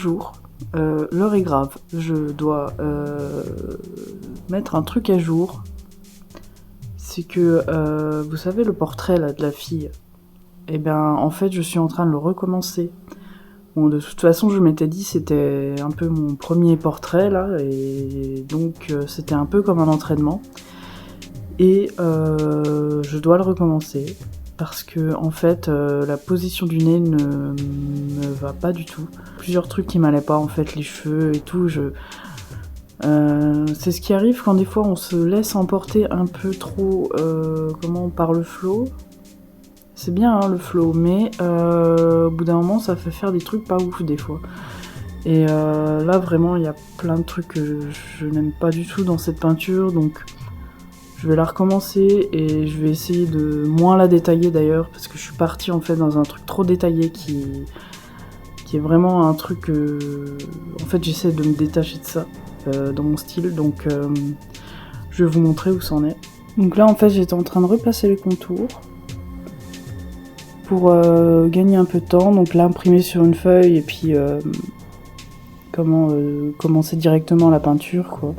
bonjour, l'heure est grave, je dois mettre un truc à jour. C'est que, vous savez le portrait là de la fille, eh bien en fait je suis en train de le recommencer. Bon, de toute façon je m'étais dit c'était un peu mon premier portrait là, et donc c'était un peu comme un entraînement. Et je dois le recommencer. Parce que en fait la position du nez ne me va pas du tout. Plusieurs trucs qui m'allaient pas en fait, les cheveux et tout, c'est ce qui arrive quand des fois on se laisse emporter un peu trop par le flow. C'est bien hein, le flow, mais au bout d'un moment ça fait faire des trucs pas ouf des fois. Et là vraiment il y a plein de trucs que je n'aime pas du tout dans cette peinture, donc je vais la recommencer et je vais essayer de moins la détailler d'ailleurs, parce que je suis partie en fait dans un truc trop détaillé qui est vraiment un truc en fait j'essaie de me détacher de ça dans mon style, donc je vais vous montrer où ça en est. Donc là en fait j'étais en train de repasser les contours pour gagner un peu de temps, donc là imprimer sur une feuille et puis commencer directement la peinture quoi.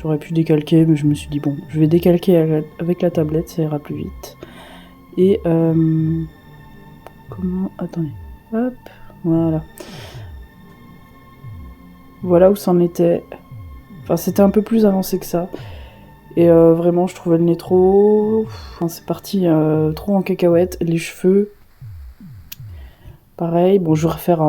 J'aurais pu décalquer, mais je me suis dit bon, je vais décalquer avec la tablette, ça ira plus vite. Et attendez, hop, voilà. Voilà où c'en était. Enfin, c'était un peu plus avancé que ça. Et vraiment, je trouvais le nez trop... Enfin, c'est parti trop en cacahuète. Les cheveux, pareil. Bon, je vais refaire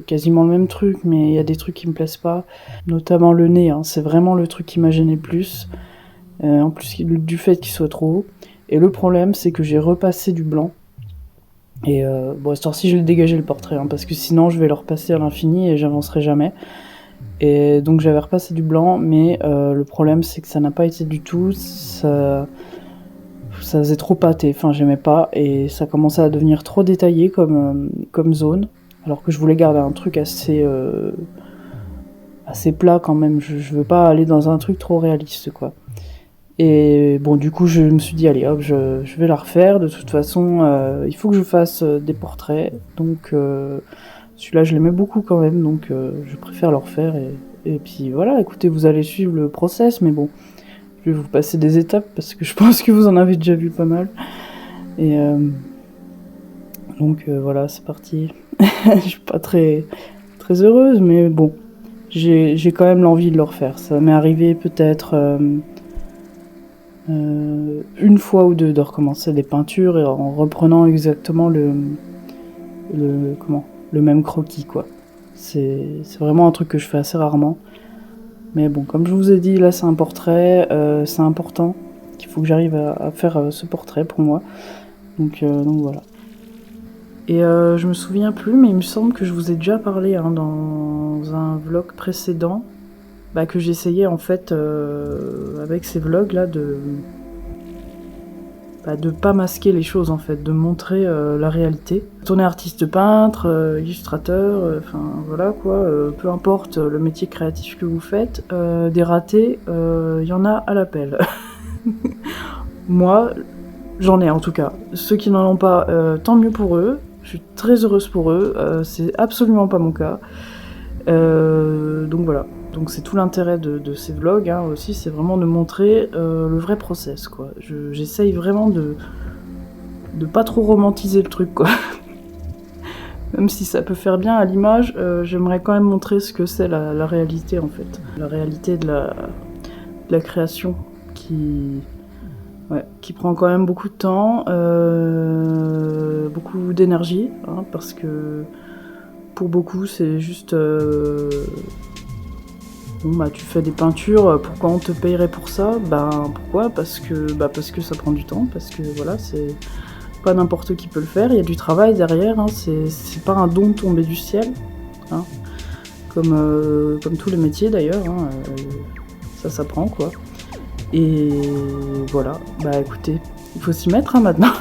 quasiment le même truc, mais il y a des trucs qui me plaisent pas. Notamment le nez, hein. C'est vraiment le truc qui m'a gêné le plus. En plus du fait qu'il soit trop haut. Et le problème, c'est que j'ai repassé du blanc. Et bon, à cette heure-ci, je vais le dégager le portrait, hein, parce que sinon, je vais le repasser à l'infini et j'avancerai jamais. Et donc, j'avais repassé du blanc, mais le problème, c'est que ça n'a pas été du tout. Ça faisait trop pâté, enfin, j'aimais pas. Et ça commençait à devenir trop détaillé comme zone. Alors que je voulais garder un truc assez plat quand même. Je veux pas aller dans un truc trop réaliste, quoi. Et bon, du coup, je me suis dit, allez hop, je vais la refaire. De toute façon, il faut que je fasse des portraits. Donc, celui-là, je l'aimais beaucoup quand même. Donc, je préfère le refaire. Et puis voilà, écoutez, vous allez suivre le process. Mais bon, je vais vous passer des étapes parce que je pense que vous en avez déjà vu pas mal. Et donc, voilà, c'est parti. Je suis pas très, très heureuse, mais bon, j'ai quand même l'envie de le refaire. Ça m'est arrivé peut-être... une fois ou deux de recommencer des peintures et en reprenant exactement le même croquis quoi. C'est vraiment un truc que je fais assez rarement. Mais bon, comme je vous ai dit, là c'est un portrait, c'est important qu'il faut que j'arrive à faire ce portrait pour moi. Donc voilà. Et je me souviens plus, mais il me semble que je vous ai déjà parlé hein, dans un vlog précédent. Que j'essayais en fait avec ces vlogs là de pas masquer les choses en fait, de montrer la réalité. On est artiste peintre, illustrateur, enfin voilà quoi, peu importe le métier créatif que vous faites, des ratés, y en a à l'appel. Moi, j'en ai en tout cas. Ceux qui n'en ont pas, tant mieux pour eux, je suis très heureuse pour eux, c'est absolument pas mon cas. Donc voilà. Donc c'est tout l'intérêt de ces vlogs hein, aussi, c'est vraiment de montrer le vrai process quoi. J'essaye vraiment de pas trop romantiser le truc quoi. Même si ça peut faire bien à l'image, j'aimerais quand même montrer ce que c'est la réalité en fait. La réalité de la création qui prend quand même beaucoup de temps, beaucoup d'énergie, hein, parce que pour beaucoup c'est juste... tu fais des peintures, pourquoi on te payerait pour ça ? Pourquoi ? Parce que ça prend du temps, parce que voilà, c'est pas n'importe qui peut le faire, il y a du travail derrière, hein, c'est pas un don tombé du ciel, hein, comme tous les métiers d'ailleurs, hein, ça s'apprend quoi. Et voilà, écoutez, il faut s'y mettre hein, maintenant.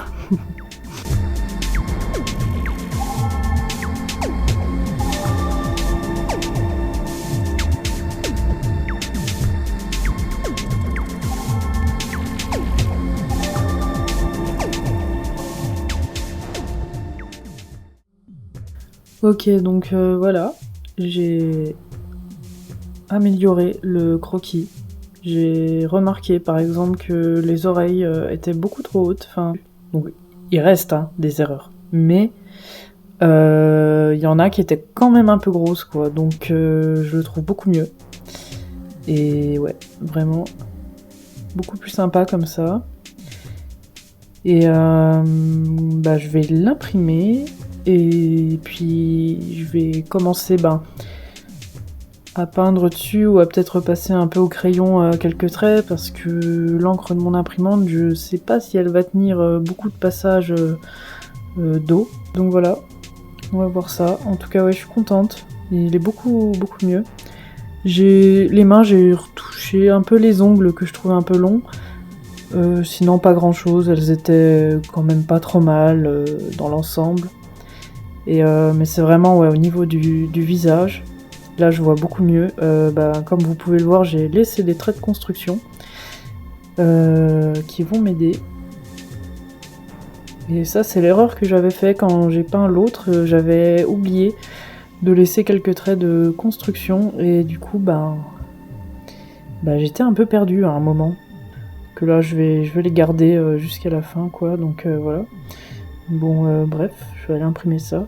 Ok, donc voilà, j'ai amélioré le croquis. J'ai remarqué par exemple que les oreilles étaient beaucoup trop hautes. Enfin, donc il reste hein, des erreurs, mais il y en a qui étaient quand même un peu grosses quoi. Donc je le trouve beaucoup mieux. Et ouais, vraiment beaucoup plus sympa comme ça. Et je vais l'imprimer et puis je vais commencer à peindre dessus ou à peut-être repasser un peu au crayon quelques traits parce que l'encre de mon imprimante, je sais pas si elle va tenir beaucoup de passages d'eau. Donc voilà, on va voir ça. En tout cas, ouais, je suis contente. Il est beaucoup mieux. Les mains, j'ai retouché un peu les ongles que je trouvais un peu longs. Sinon, pas grand chose. Elles étaient quand même pas trop mal dans l'ensemble. Mais c'est vraiment ouais, au niveau du visage. Là, je vois beaucoup mieux. Comme vous pouvez le voir, j'ai laissé des traits de construction qui vont m'aider. Et ça, c'est l'erreur que j'avais fait quand j'ai peint l'autre. J'avais oublié de laisser quelques traits de construction et du coup, j'étais un peu perdue à un moment. Que là, je vais les garder jusqu'à la fin, quoi. Donc voilà. Bon, bref, je vais aller imprimer ça.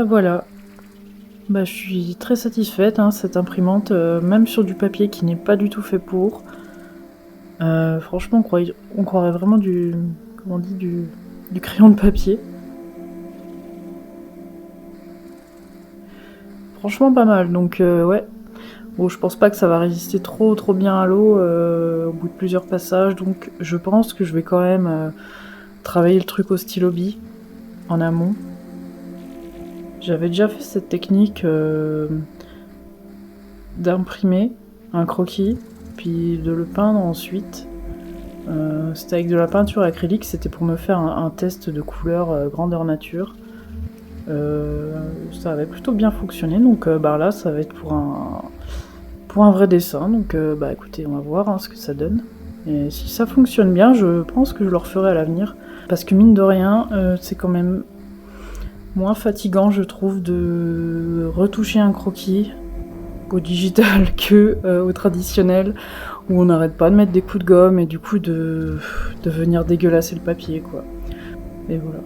Voilà. Je suis très satisfaite, hein, cette imprimante, même sur du papier qui n'est pas du tout fait pour. Franchement, on croirait vraiment du crayon de papier. Franchement, pas mal. Donc ouais. Bon, je pense pas que ça va résister trop bien à l'eau au bout de plusieurs passages. Donc je pense que je vais quand même travailler le truc au stylo bille en amont. J'avais déjà fait cette technique d'imprimer un croquis, puis de le peindre ensuite. C'était avec de la peinture acrylique, c'était pour me faire un test de couleur grandeur nature. Ça avait plutôt bien fonctionné, donc là ça va être pour un vrai dessin. Donc écoutez, on va voir hein, ce que ça donne. Et si ça fonctionne bien, je pense que je le referai à l'avenir. Parce que mine de rien, c'est quand même moins fatigant, je trouve, de retoucher un croquis au digital que au traditionnel, où on n'arrête pas de mettre des coups de gomme et du coup de venir dégueulasser le papier, quoi. Et voilà.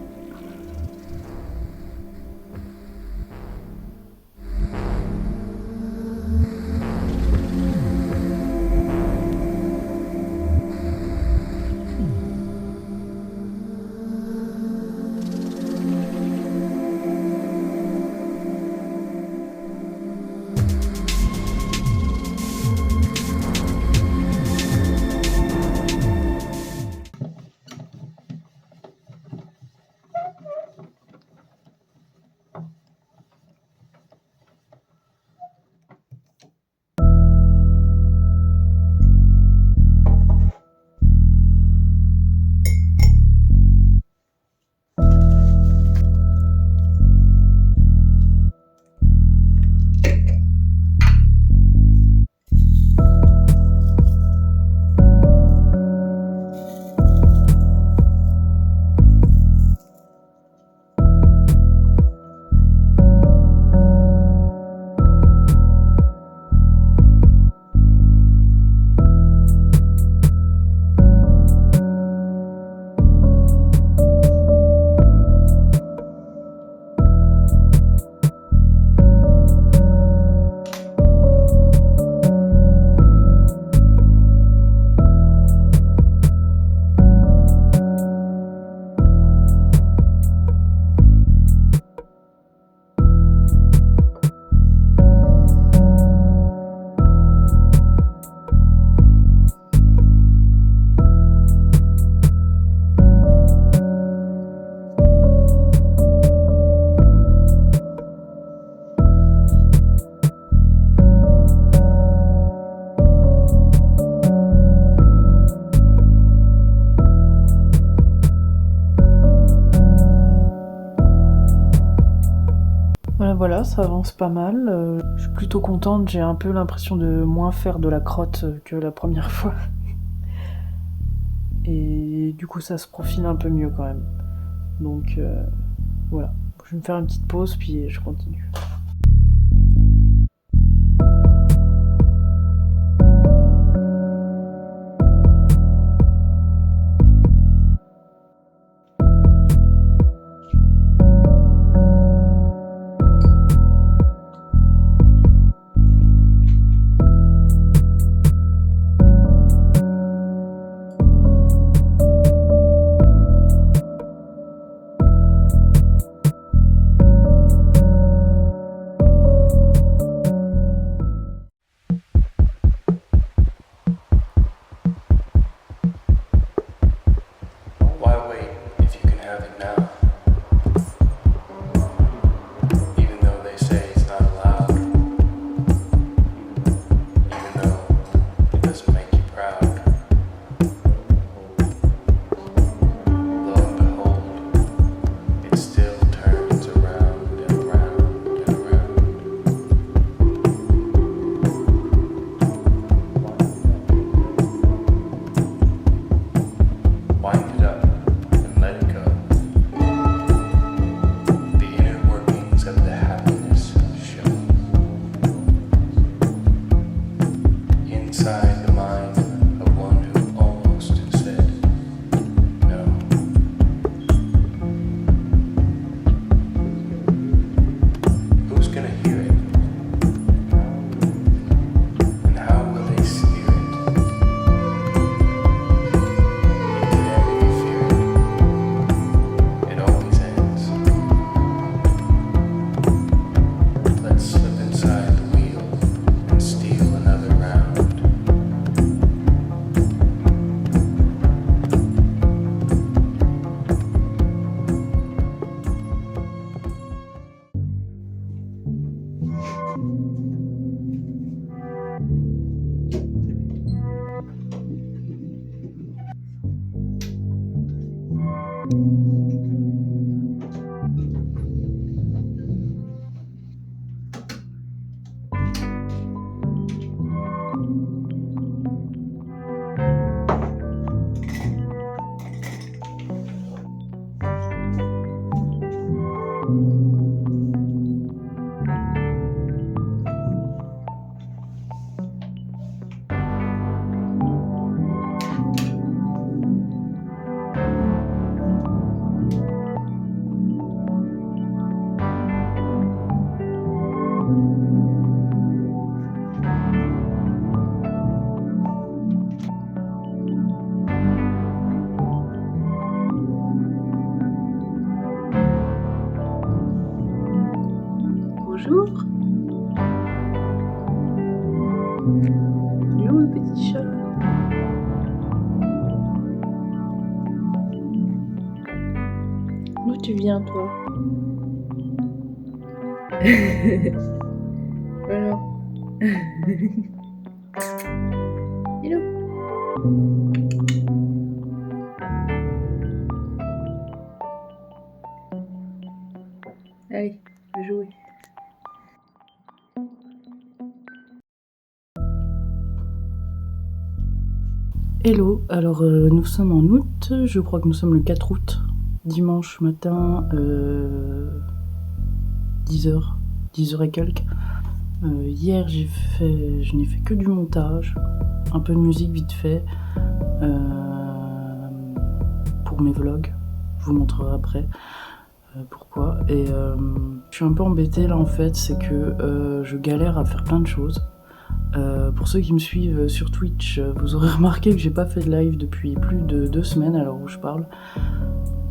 voilà, ça avance pas mal. Je suis plutôt contente, j'ai un peu l'impression de moins faire de la crotte que la première fois. Et du coup, ça se profile un peu mieux quand même. Donc voilà, je vais me faire une petite pause puis je continue. Bonjour. Il est où le petit chat? D'où tu viens toi? Alors. Hello. Allez, je vais jouer. Hello, alors nous sommes en août, je crois que nous sommes le 4 août, dimanche matin, 10h et quelques. Hier je n'ai fait que du montage, un peu de musique vite fait, pour mes vlogs, je vous montrerai après pourquoi. Et je suis un peu embêtée là en fait, c'est que je galère à faire plein de choses. Pour ceux qui me suivent sur Twitch, vous aurez remarqué que j'ai pas fait de live depuis plus de 2 semaines à l'heure où je parle.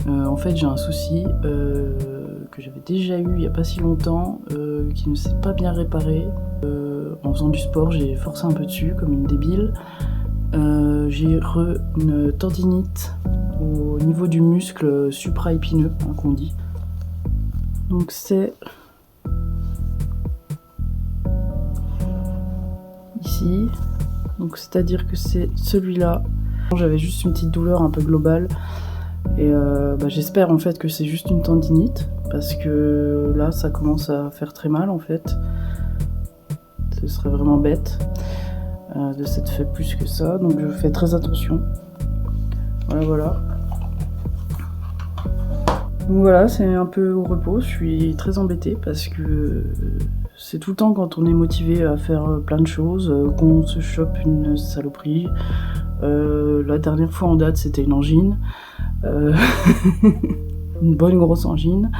En fait j'ai un souci que j'avais déjà eu il y a pas si longtemps, qui ne s'est pas bien réparé. En faisant du sport j'ai forcé un peu dessus comme une débile. J'ai une tendinite au niveau du muscle supra-épineux, hein, qu'on dit. Donc c'est ici, donc c'est-à-dire que c'est celui-là. J'avais juste une petite douleur un peu globale et j'espère en fait que c'est juste une tendinite, parce que là ça commence à faire très mal en fait. Ce serait vraiment bête de s'être fait plus que ça, donc je fais très attention. Voilà. Donc voilà, c'est un peu au repos, je suis très embêtée parce que c'est tout le temps quand on est motivé à faire plein de choses qu'on se chope une saloperie. La dernière fois en date c'était une angine. Une bonne grosse angine.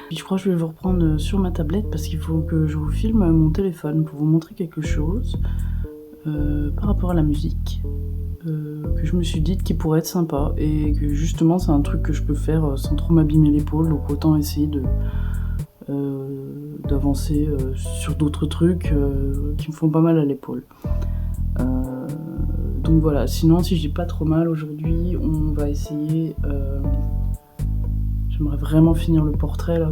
Puis je crois que je vais vous reprendre sur ma tablette parce qu'il faut que je vous filme mon téléphone pour vous montrer quelque chose par rapport à la musique que je me suis dit qui pourrait être sympa et que justement c'est un truc que je peux faire sans trop m'abîmer l'épaule, donc autant essayer d'avancer sur d'autres trucs qui me font pas mal à l'épaule. Donc voilà, sinon si j'ai pas trop mal aujourd'hui, on va essayer... J'aimerais vraiment finir le portrait là.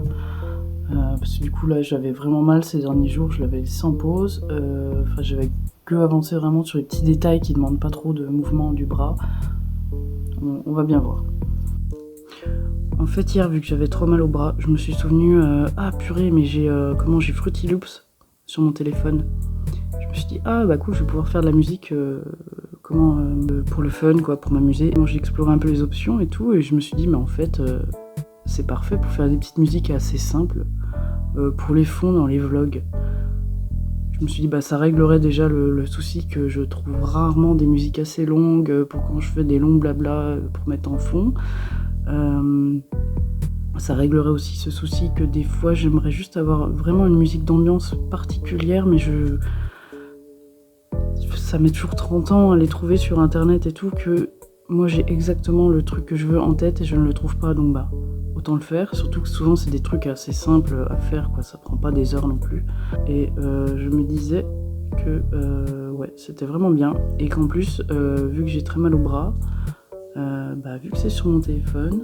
Parce que du coup là j'avais vraiment mal ces derniers jours, je l'avais laissé en pause. Enfin j'avais que avancé vraiment sur les petits détails qui demandent pas trop de mouvement du bras. On va bien voir. En fait hier vu que j'avais trop mal au bras, je me suis souvenu ah purée mais j'ai Fruity Loops sur mon téléphone. Je me suis dit ah bah cool je vais pouvoir faire de la musique pour le fun quoi, pour m'amuser. Bon, j'ai exploré un peu les options et tout et je me suis dit mais en fait c'est parfait pour faire des petites musiques assez simples pour les fonds dans les vlogs. Je me suis dit bah ça réglerait déjà le souci que je trouve rarement des musiques assez longues pour quand je fais des longs blabla pour mettre en fond. Ça réglerait aussi ce souci que des fois j'aimerais juste avoir vraiment une musique d'ambiance particulière mais ça met toujours 30 ans à les trouver sur internet et tout que moi j'ai exactement le truc que je veux en tête et je ne le trouve pas donc bah autant le faire, surtout que souvent c'est des trucs assez simples à faire quoi, ça prend pas des heures non plus. Et je me disais que ouais c'était vraiment bien et qu'en plus vu que j'ai très mal au bras, vu que c'est sur mon téléphone,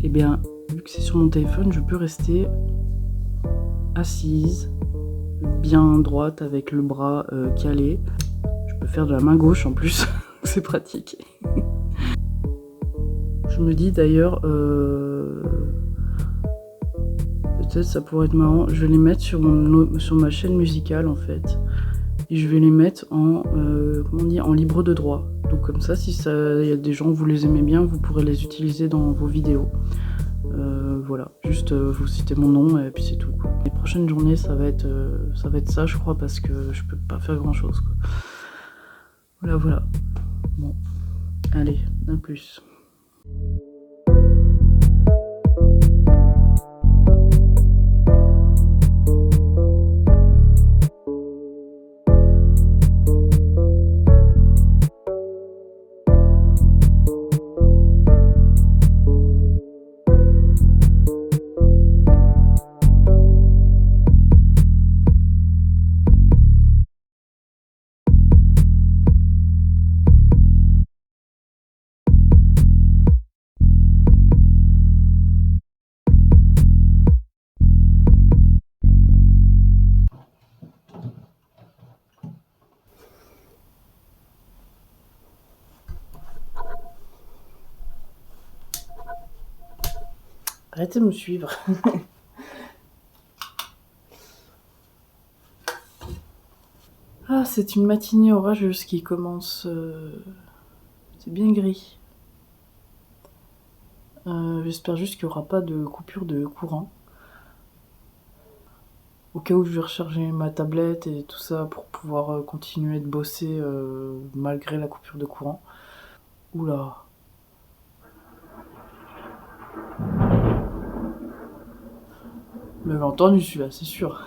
et bien vu que c'est sur mon téléphone je peux rester assise bien droite avec le bras calé. Je peux faire de la main gauche en plus, c'est pratique. Je me dis d'ailleurs, peut-être ça pourrait être marrant, je vais les mettre sur ma chaîne musicale en fait. Et je vais les mettre en libre de droit. Donc comme ça, si y a des gens, vous les aimez bien, vous pourrez les utiliser dans vos vidéos. Voilà, juste vous citez mon nom et puis c'est tout quoi. Les prochaines journées ça va être ça je crois parce que je peux pas faire grand chose quoi. Voilà. Bon, allez, à plus. Arrêtez de me suivre. Ah, c'est une matinée orageuse qui commence. C'est bien gris. J'espère juste qu'il n'y aura pas de coupure de courant. Au cas où je vais recharger ma tablette et tout ça pour pouvoir continuer de bosser malgré la coupure de courant. Oula. Vous l'avez entendu celui-là, c'est sûr.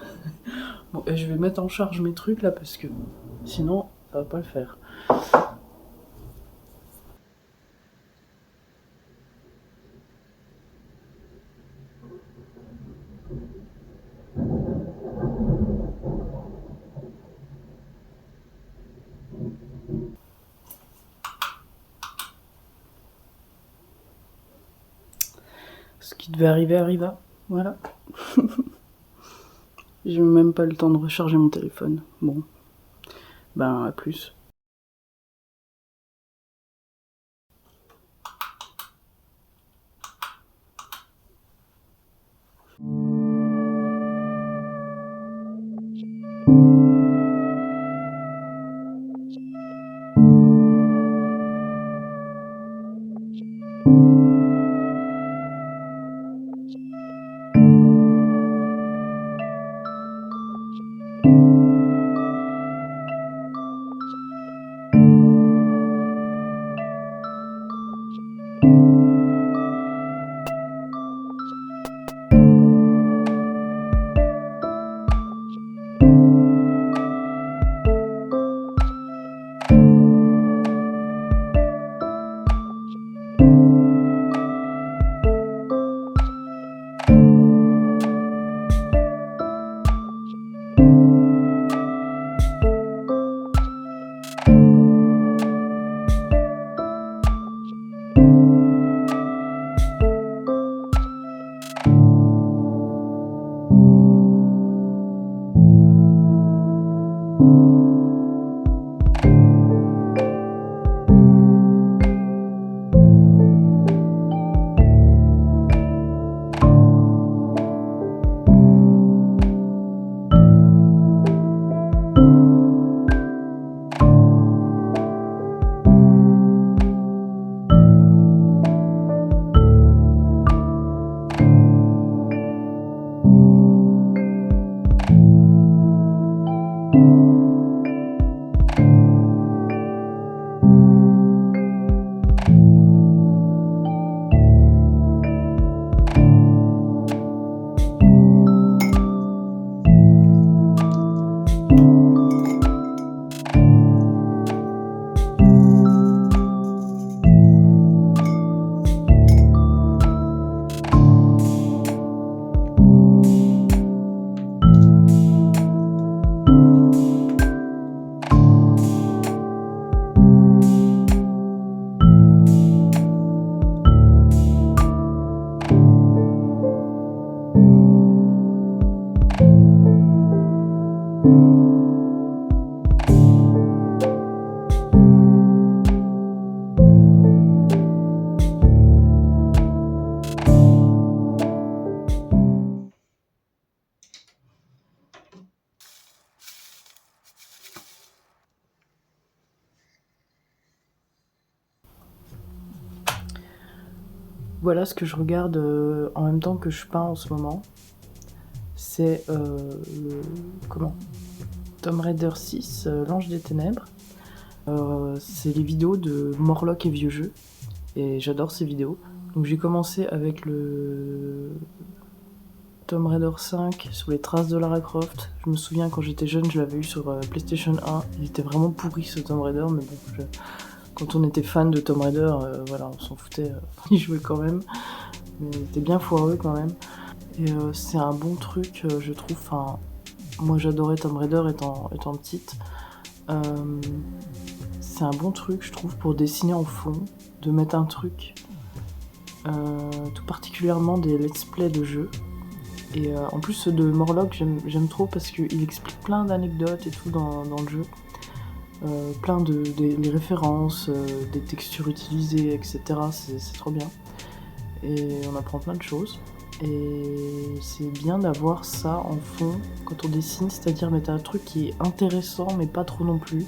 Bon, et je vais mettre en charge mes trucs là parce que sinon ça va pas le faire. Ce qui devait arriver arriva. Voilà. J'ai même pas le temps de recharger mon téléphone. Bon. Ben, à plus. Voilà ce que je regarde en même temps que je peins en ce moment. C'est Tomb Raider 6, l'Ange des Ténèbres. C'est les vidéos de Morlock et Vieux Jeux. Et j'adore ces vidéos. Donc j'ai commencé avec le Tomb Raider 5 sur les traces de Lara Croft. Je me souviens quand j'étais jeune, je l'avais eu sur PlayStation 1. Il était vraiment pourri ce Tomb Raider, mais bon, quand on était fan de Tomb Raider, voilà, on s'en foutait, il jouait quand même. Mais il était bien foireux quand même. Et c'est un bon truc, je trouve. Enfin, moi j'adorais Tomb Raider étant petite. C'est un bon truc, je trouve, pour dessiner en fond, de mettre un truc, tout particulièrement des let's play de jeux. Et en plus ceux de Morlock, j'aime trop parce qu'il explique plein d'anecdotes et tout dans le jeu. Plein des références, des textures utilisées, etc. C'est trop bien. Et on apprend plein de choses. Et c'est bien d'avoir ça en fond quand on dessine, c'est-à-dire mettre un truc qui est intéressant mais pas trop non plus,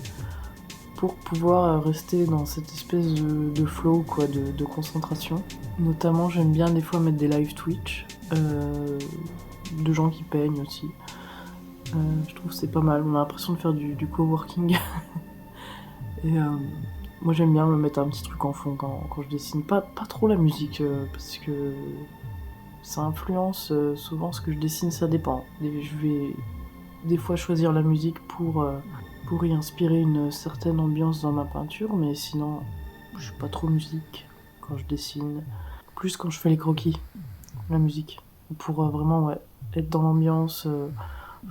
pour pouvoir rester dans cette espèce de flow, quoi, de concentration. Notamment j'aime bien des fois mettre des live Twitch, de gens qui peignent aussi. Je trouve que c'est pas mal, on a l'impression de faire du coworking. Et moi j'aime bien me mettre un petit truc en fond quand je dessine, pas trop la musique, parce que ça influence souvent ce que je dessine, ça dépend. Je vais des fois choisir la musique pour y inspirer une certaine ambiance dans ma peinture, mais sinon je suis pas trop musique quand je dessine, plus quand je fais les croquis, la musique, pour vraiment être dans l'ambiance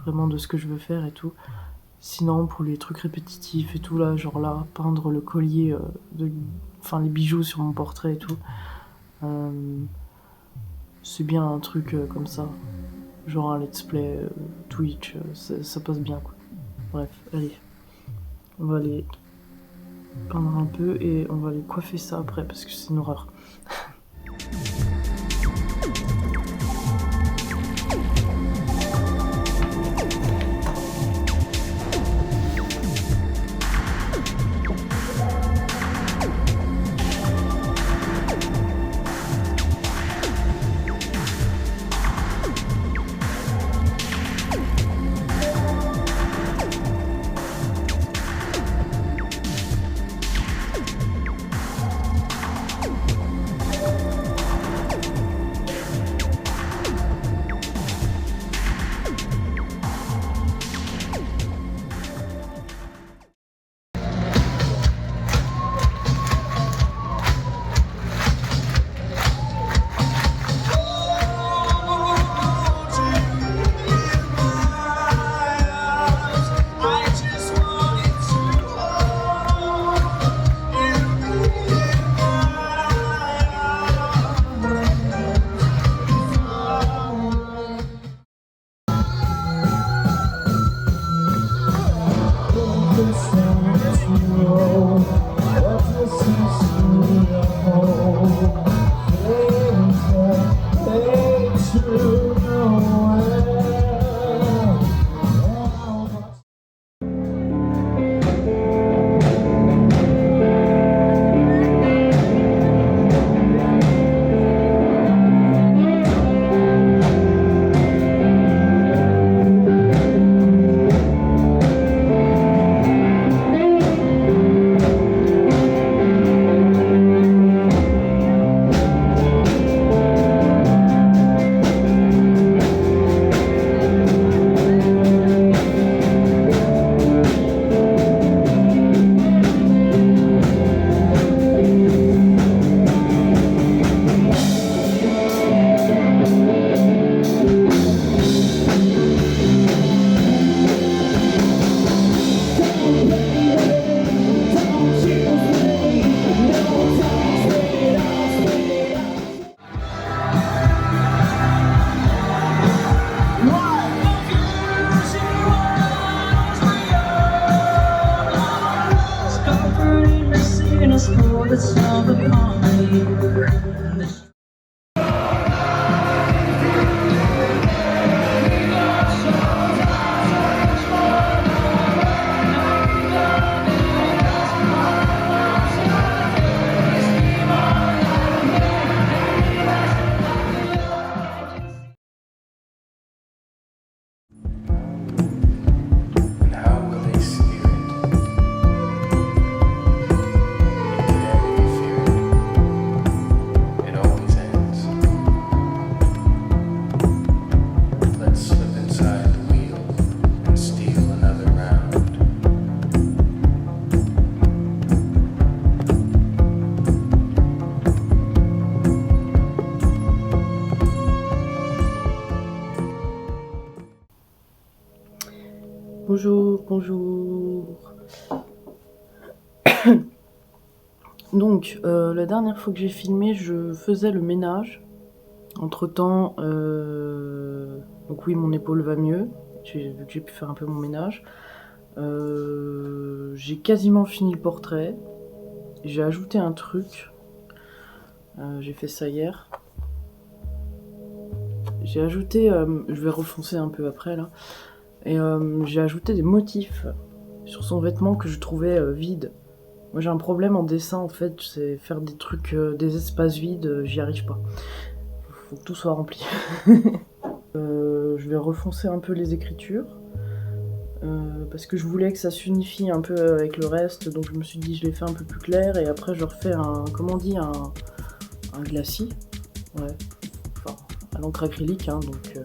vraiment de ce que je veux faire et tout. Sinon pour les trucs répétitifs et tout là, genre là, peindre le collier, les bijoux sur mon portrait et tout, c'est bien un truc comme ça, genre un let's play Twitch, ça passe bien quoi. Bref, allez, on va aller peindre un peu et on va aller coiffer ça après parce que c'est une horreur. Bonjour, bonjour. Donc, la dernière fois que j'ai filmé, je faisais le ménage. Entre-temps, donc oui, mon épaule va mieux. Vu que j'ai pu faire un peu mon ménage. J'ai quasiment fini le portrait. J'ai ajouté un truc. J'ai fait ça hier. J'ai ajouté... je vais refoncer un peu après, là. Et j'ai ajouté des motifs sur son vêtement que je trouvais vide. Moi j'ai un problème en dessin en fait, c'est faire des trucs, des espaces vides, j'y arrive pas. Faut que tout soit rempli. Je vais refoncer un peu les écritures. Parce que je voulais que ça s'unifie un peu avec le reste, donc je me suis dit je les fais un peu plus clair et après je refais un, comment on dit, un glacis. Ouais. Enfin, à l'encre acrylique, hein, donc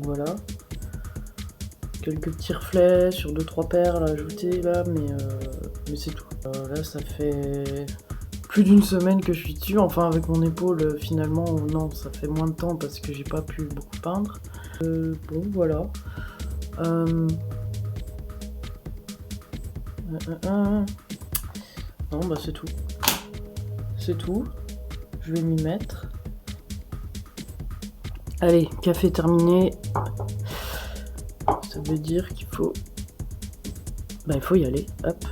voilà. Quelques petits reflets sur 2-3 perles à ajouter là, mais c'est tout. Là ça fait plus d'une semaine que je suis dessus, enfin avec mon épaule finalement, non ça fait moins de temps parce que j'ai pas pu beaucoup peindre. Bon voilà. Non bah c'est tout. C'est tout. Je vais m'y mettre. Allez, café terminé. Ça veut dire qu'il faut... Bah il faut y aller, hop.